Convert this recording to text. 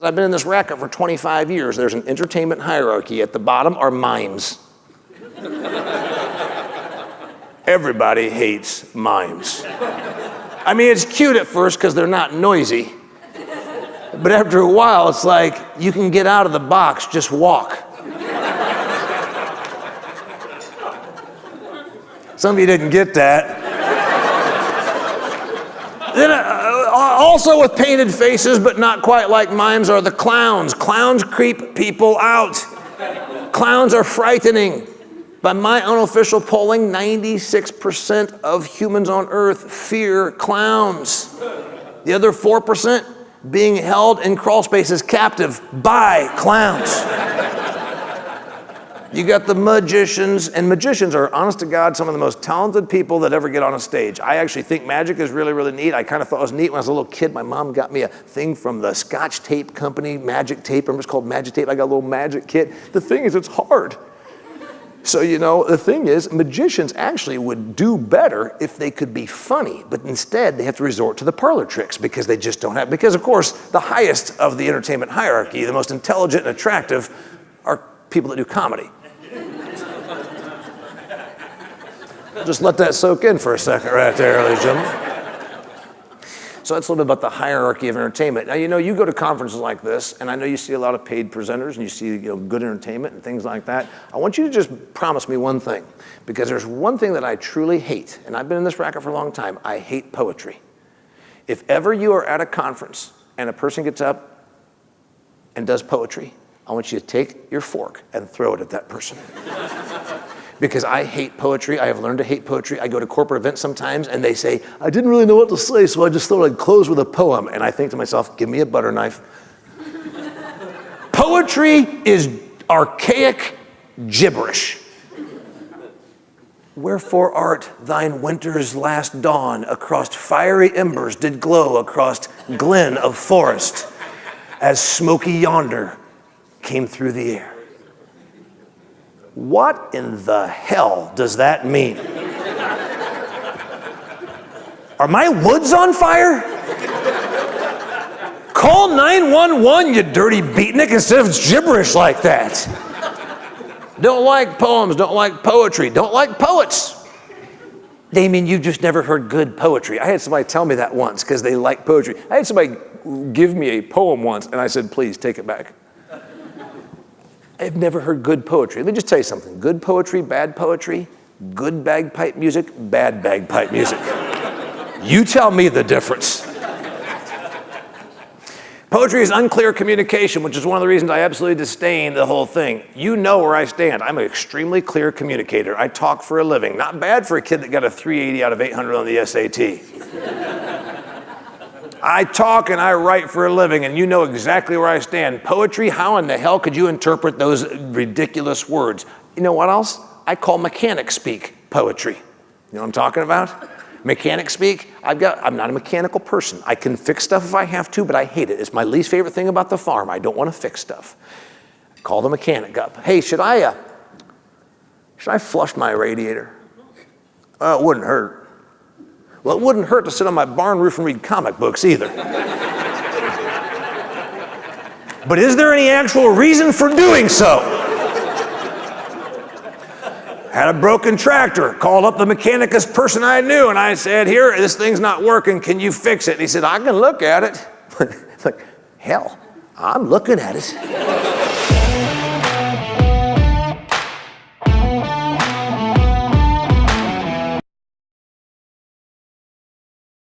I've been in this racket for 25 years. There's an entertainment hierarchy. At the bottom are mimes. Everybody hates mimes. I mean, it's cute at first because they're not noisy. But after a while, it's like, you can get out of the box, just walk. Some of you didn't get that. Then, also with painted faces, but not quite like mimes, are the clowns. Clowns creep people out. Clowns are frightening. By my unofficial polling, 96% of humans on Earth fear clowns. The other 4% being held in crawl spaces captive by clowns. You got the magicians, and magicians are, honest to God, some of the most talented people that ever get on a stage. I actually think magic is really, really neat. I kind of thought it was neat when I was a little kid. My mom got me a thing from the Scotch tape company, Magic Tape. Remember, it's called Magic Tape. I got a little magic kit. The thing is, it's hard. So, you know, the thing is, magicians actually would do better if they could be funny, but instead they have to resort to the parlor tricks because they just don't have, because of course, the highest of the entertainment hierarchy, the most intelligent and attractive, are people that do comedy. Just let that soak in for a second right there, ladies and gentlemen. So that's a little bit about the hierarchy of entertainment. Now, you know, you go to conferences like this, and I know you see a lot of paid presenters, and you see, you know, good entertainment and things like that. I want you to just promise me one thing, because there's one thing that I truly hate, and I've been in this racket for a long time. I hate poetry. If ever you are at a conference and a person gets up and does poetry, I want you to take your fork and throw it at that person. Because I hate poetry. I have learned to hate poetry. I go to corporate events sometimes and they say, I didn't really know what to say, so I just thought I'd close with a poem. And I think to myself, give me a butter knife. Poetry is archaic gibberish. Wherefore art thine winter's last dawn across fiery embers did glow across glen of forest as smoky yonder came through the air. What in the hell does that mean? Are my woods on fire? Call 911, you dirty beatnik, instead of gibberish like that. Don't like poems, don't like poetry, don't like poets. Damian, you've just never heard good poetry. I had somebody tell me that once because they like poetry. I had somebody give me a poem once and I said, please take it back. I've never heard good poetry. Let me just tell you something. Good poetry, bad poetry, good bagpipe music, bad bagpipe music. You tell me the difference. Poetry is unclear communication, which is one of the reasons I absolutely disdain the whole thing. You know where I stand. I'm an extremely clear communicator. I talk for a living. Not bad for a kid that got a 380 out of 800 on the SAT. I talk and I write for a living, and you know exactly where I stand. Poetry, how in the hell could you interpret those ridiculous words? You know what else? I call mechanic speak poetry. You know what I'm talking about? Mechanic speak. I'm not a mechanical person. I can fix stuff if I have to, but I hate it. It's my least favorite thing about the farm. I don't want to fix stuff. I call the mechanic up. Hey, should I flush my radiator? It wouldn't hurt. Well, it wouldn't hurt to sit on my barn roof and read comic books either. But is there any actual reason for doing so? Had a broken tractor, called up the mechanicist person I knew, and I said, here, this thing's not working, can you fix it? And he said, I can look at it. It's like, hell, I'm looking at it.